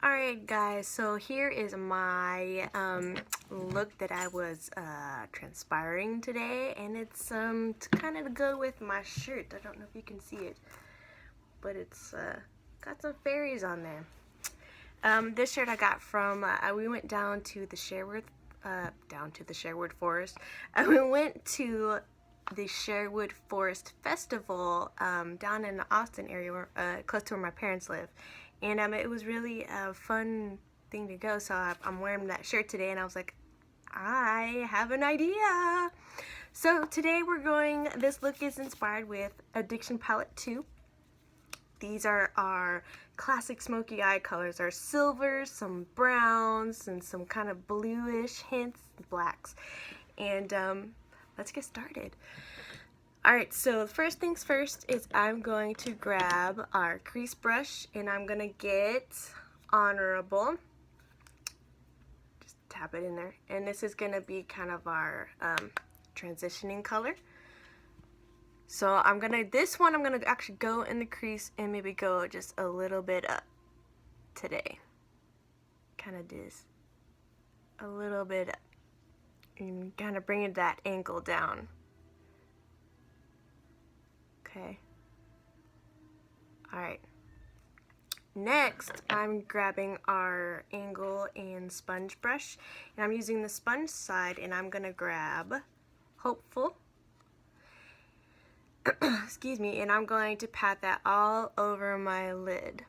Alright guys, so here is my look that I was transpiring today, and it's kind of to go with my shirt. I don't know if you can see it, but it's got some fairies on there. This shirt I got from, we went down to the Sherwood Forest. We went to the Sherwood Forest Festival down in the Austin area, close to where my parents live. And it was really a fun thing to go, so I'm wearing that shirt today, and I was like, I have an idea. So today this look is inspired with Addiction Palette 2. These are our classic smoky eye colors. Our silvers, some browns, and some kind of bluish hints, blacks. And let's get started. Alright, so first things first is I'm going to grab our crease brush, and I'm going to get Honorable. Just tap it in there. And this is going to be kind of our transitioning color. So this one I'm going to actually go in the crease and maybe go just a little bit up today. Kind of this. A little bit up. And kind of bringing that angle down. Okay. Alright. Next, I'm grabbing our angle and sponge brush, and I'm using the sponge side, and I'm going to grab Hopeful. Excuse me, and I'm going to pat that all over my lid.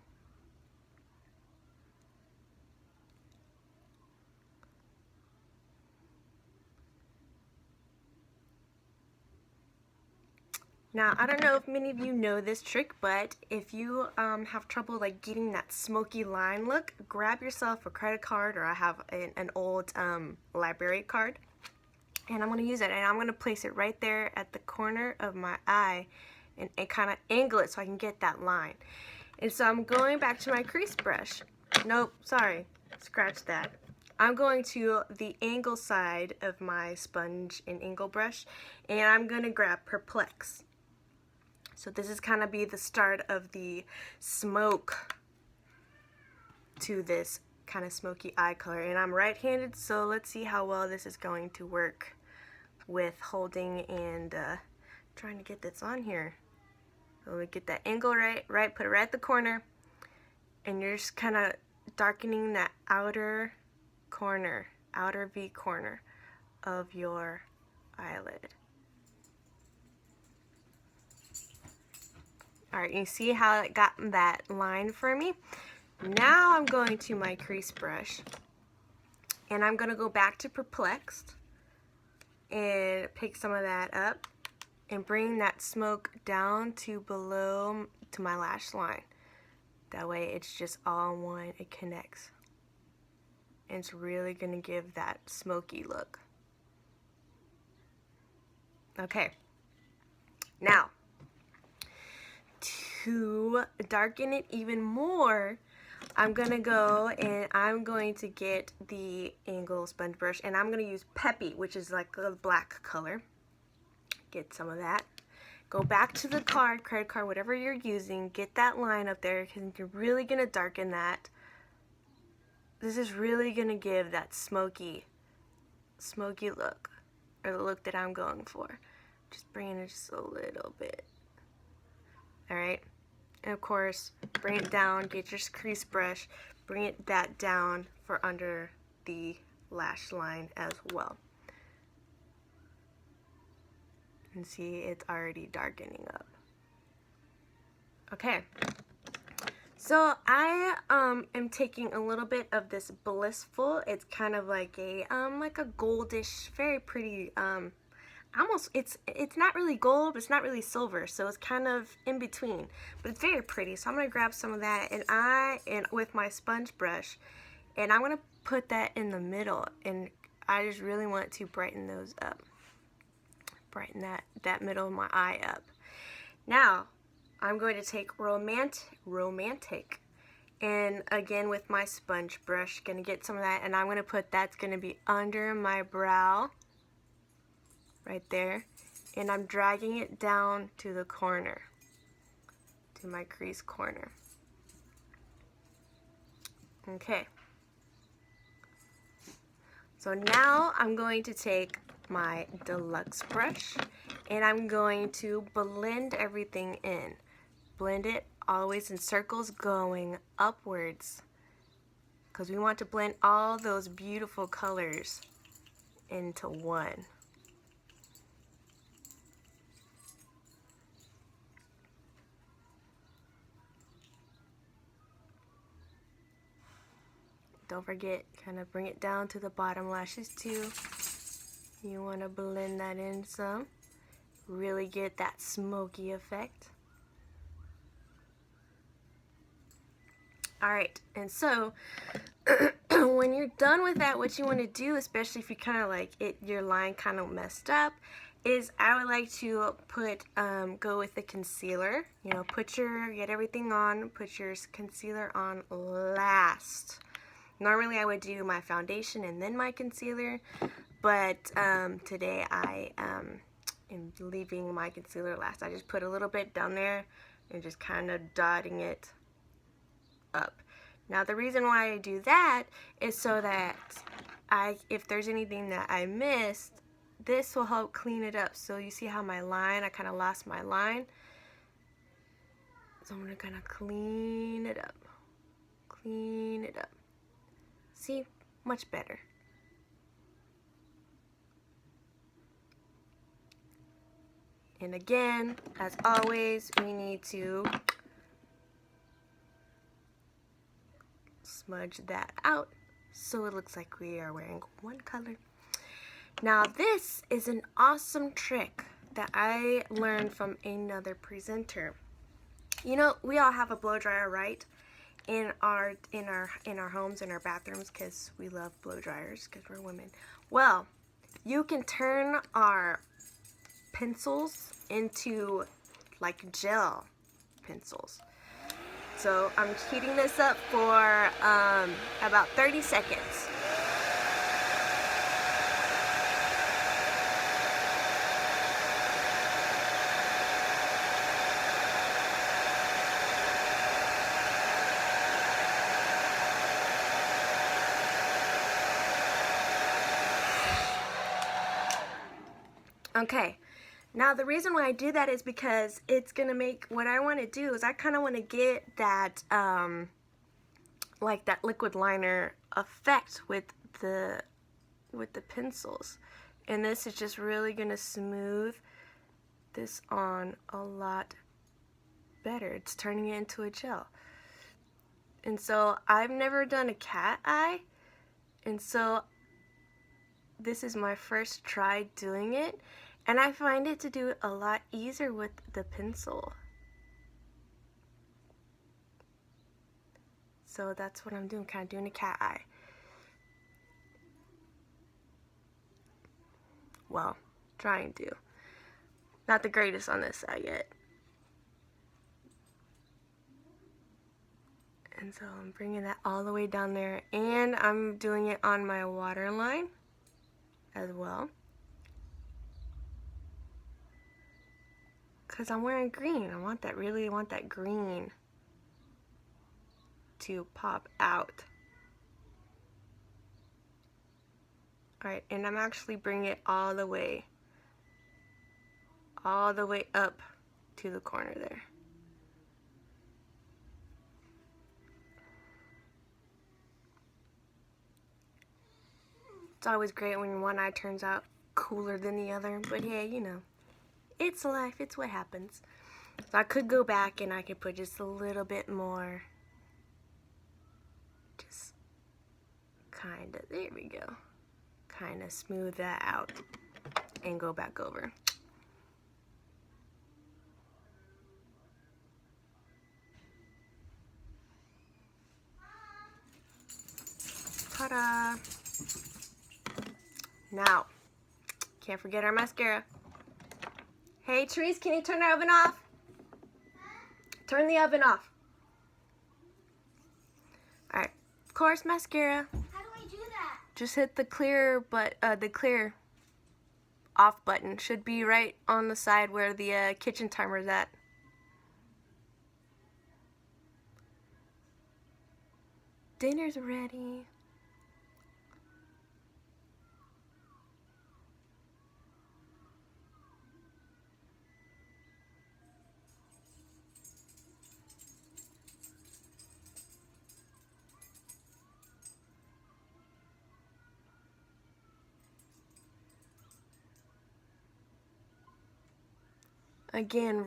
Now, I don't know if many of you know this trick, but if you have trouble like getting that smoky line look, grab yourself a credit card, or I have an old library card, and I'm going to use it, and I'm going to place it right there at the corner of my eye and kind of angle it so I can get that line. And so I'm going back to my crease brush. Nope, sorry, scratch that. I'm going to the angle side of my sponge and angle brush, and I'm going to grab Perplexed. So this is kind of be the start of the smoke to this kind of smoky eye color. And I'm right-handed, so let's see how well this is going to work with holding and trying to get this on here. So we get that angle right, put it right at the corner, and you're just kind of darkening that outer corner, outer V corner of your eyelid. Alright, you see how it got that line for me? Now I'm going to my crease brush, and I'm going to go back to Perplexed and pick some of that up and bring that smoke down to below to my lash line. That way it's just all one, it connects. And it's really going to give that smoky look. Okay, now to darken it even more, I'm gonna go and I'm going to get the angle sponge brush, and I'm gonna use Peppy, which is like a black color. Get some of that. Go back to the credit card, whatever you're using, get that line up there, because you're really gonna darken that. This is really gonna give that smoky look, or the look that I'm going for. Just bringing it just a little bit. Alright, and of course, bring it down, get your crease brush, bring that down for under the lash line as well. And see, it's already darkening up. Okay, so I am taking a little bit of this Blissful. It's kind of like a goldish, very pretty, almost, it's not really gold, but it's not really silver, so it's kind of in between, but it's very pretty. So I'm going to grab some of that, and with my sponge brush, and I'm going to put that in the middle, and I just really want to brighten those up, brighten that middle of my eye up. Now I'm going to take Romantic, and again with my sponge brush, going to get some of that, and I'm going to put, that's going to be under my brow right there, and I'm dragging it down to the corner, to my crease corner. Okay. So now I'm going to take my deluxe brush and I'm going to blend everything in. Blend it always in circles going upwards because we want to blend all those beautiful colors into one. Don't forget, kind of bring it down to the bottom lashes too. You want to blend that in some. Really get that smoky effect. Alright, and so when you're done with that, what you want to do, especially if you kind of like your line kind of messed up, is I would like to go with the concealer. You know, get everything on, put your concealer on last. Normally I would do my foundation and then my concealer, but today I am leaving my concealer last. I just put a little bit down there and just kind of dotting it up. Now the reason why I do that is so that if there's anything that I missed, this will help clean it up. So you see how my line, I kind of lost my line. So I'm going to kind of clean it up. Clean it up. See? Much better. And again, as always, we need to smudge that out so it looks like we are wearing one color. Now this is an awesome trick that I learned from another presenter. You know, we all have a blow dryer, right? In our homes, in our bathrooms, because we love blow dryers because we're women. Well, you can turn our pencils into like gel pencils. So I'm heating this up for about 30 seconds. Okay, now the reason why I do that is because it's gonna make, what I want to do is I kind of want to get that like that liquid liner effect with the pencils, and this is just really gonna smooth this on a lot better. It's turning it into a gel. And so I've never done a cat eye, and so this is my first try doing it, and I find it to do it a lot easier with the pencil. So that's what I'm doing, kind of doing a cat eye. Well, trying to. Not the greatest on this side yet. And so I'm bringing that all the way down there, and I'm doing it on my waterline as well. Because I'm wearing green. Really want that green to pop out. Alright, and I'm actually bringing it all the way up to the corner there. It's always great when one eye turns out cooler than the other, but hey, you know, it's life, it's what happens. So I could go back and I could put just a little bit more, just kind of, there we go, kind of smooth that out and go back over. Ta-da! Now, can't forget our mascara. Hey, Therese, can you turn the oven off? Turn the oven off. Alright, of course, mascara. How do I do that? Just hit the clear off button. Should be right on the side where the kitchen timer is at. Dinner's ready. Again,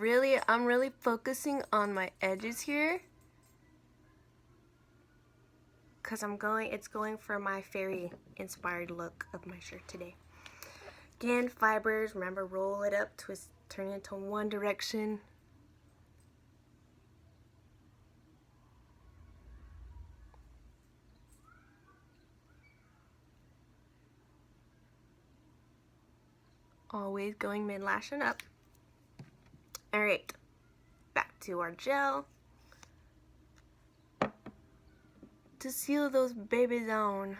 I'm really focusing on my edges here, because it's going for my fairy inspired look of my shirt today. Again, fibers, remember, roll it up, twist, turn it into one direction. Always going mid-lash and up. Alright, back to our gel. To seal those babies on.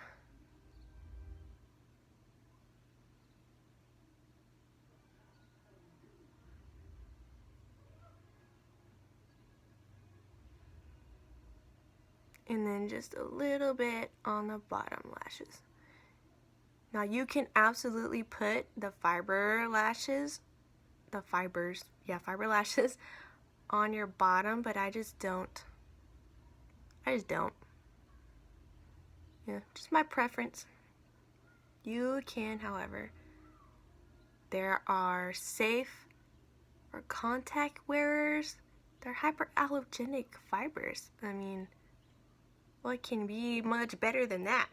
And then just a little bit on the bottom lashes. Now you can absolutely put the fiber lashes on your bottom, but I just don't. Yeah, just my preference. You can, however. There are safe or contact wearers. They're hyperallergenic fibers. I mean, what can be much better than that?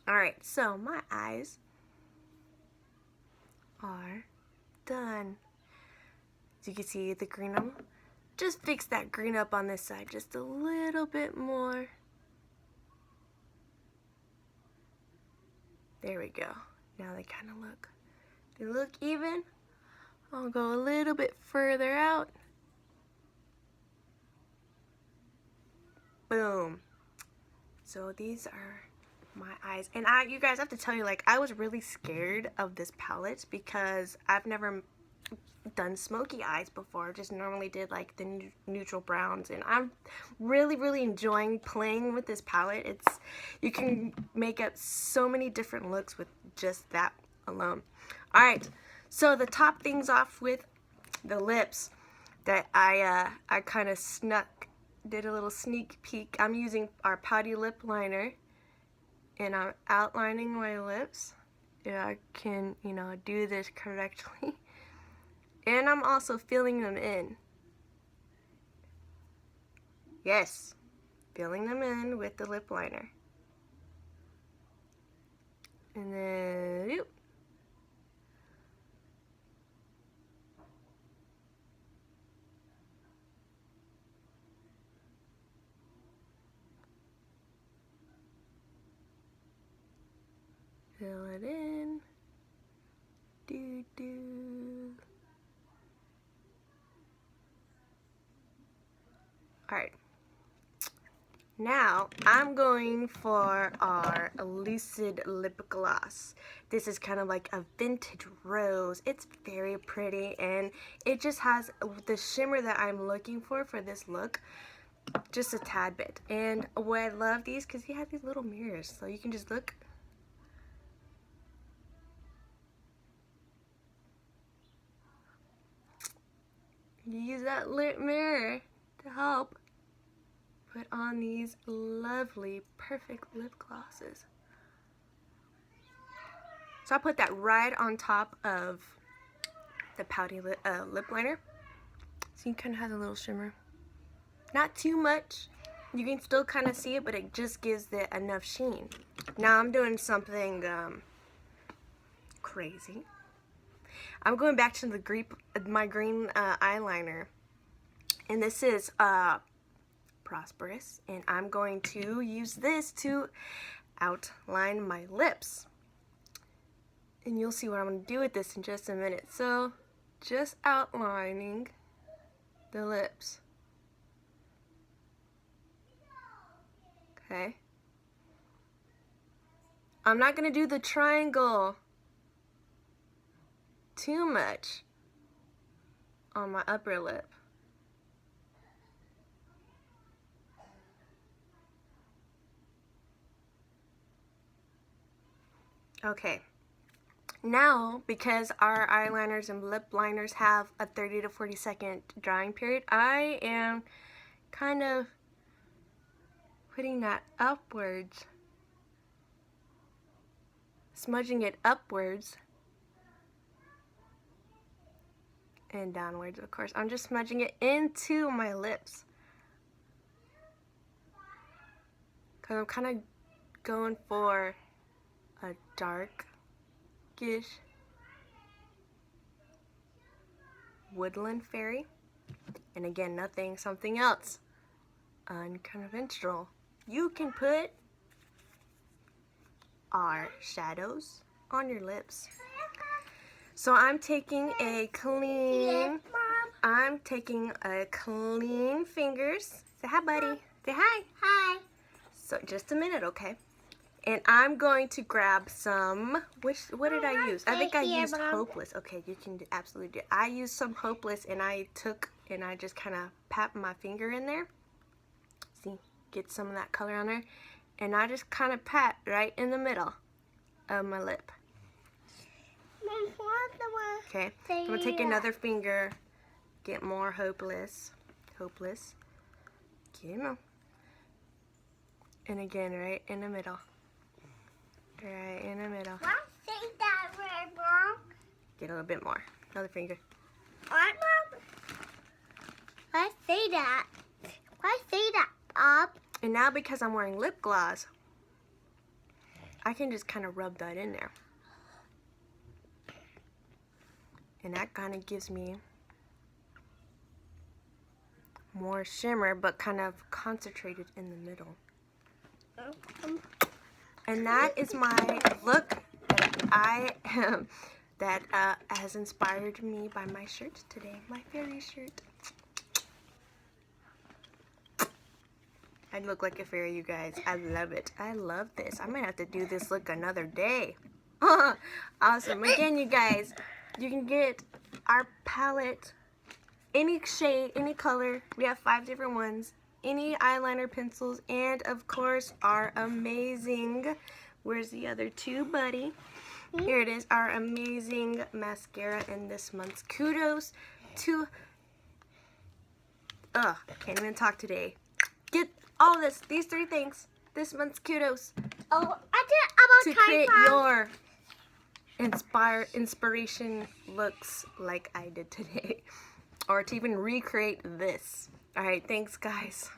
Alright, so my eyes are done. As you can see the green on, just fix that green up on this side just a little bit more. There we go. Now they kind of look even. I'll go a little bit further out. Boom. So these are my eyes. And you guys, have to tell you, like, I was really scared of this palette because I've never done smoky eyes before. I just normally did like the neutral browns, and I'm really enjoying playing with this palette. You can make up so many different looks with just that alone. Alright, so to top things off with the lips that I kind of did a little sneak peek. I'm using our Pouty lip liner, and I'm outlining my lips. Yeah, I can, do this correctly. And I'm also filling them in. Yes, filling them in with the lip liner. And then, fill it in. Alright, now I'm going for our Lucid Lip Gloss. This is kind of like a vintage rose. It's very pretty, and it just has the shimmer that I'm looking for this look, just a tad bit. And what I love these, because you have these little mirrors, so you can just look. You use that lip mirror to help put on these lovely, perfect lip glosses. So I put that right on top of the Pouty lip liner. So you kind of have a little shimmer. Not too much. You can still kind of see it, but it just gives it enough sheen. Now I'm doing something crazy. I'm going back to my green eyeliner. And this is Prosperous, and I'm going to use this to outline my lips. And you'll see what I'm going to do with this in just a minute. So, just outlining the lips. Okay. I'm not going to do the triangle too much on my upper lip. Okay. Now, because our eyeliners and lip liners have a 30 to 40 second drying period, I am kind of putting that upwards, smudging it upwards and downwards, of course. I'm just smudging it into my lips, because I'm kind of going for a darkish woodland fairy. And again, something else unconventional. You can put our shadows on your lips. So I'm taking a clean, fingers. Say hi, buddy. Say hi. Hi. So just a minute, okay? And I'm going to grab some, what did I use? I think I used Hopeless. Okay, you can absolutely do it. I used some Hopeless, and I just kind of pat my finger in there. See, get some of that color on there. And I just kind of pat right in the middle of my lip. Okay, I'm going to take another finger, get more Hopeless. Get more. And again, right in the middle. Right in the middle. Why say that, Red Mom? Get a little bit more. Another finger. What, Mom? Why say that? Why say that, Bob? And now, because I'm wearing lip gloss, I can just kind of rub that in there. And that kind of gives me more shimmer, but kind of concentrated in the middle. And that is my look that has inspired me by my shirt today, my fairy shirt. I look like a fairy, you guys. I love it. I love this. I'm gonna have to do this look another day. Awesome. Again, you guys, you can get our palette, any shade, any color. We have 5 different ones. Any eyeliner pencils, and of course our amazing, where's the other 2, buddy? Here it is, our amazing mascara in this month's kudos to, can't even talk today. Get all this, these 3 things, this month's kudos. Oh, I did about to create your inspiration looks like I did today, or to even recreate this. All right, thanks guys.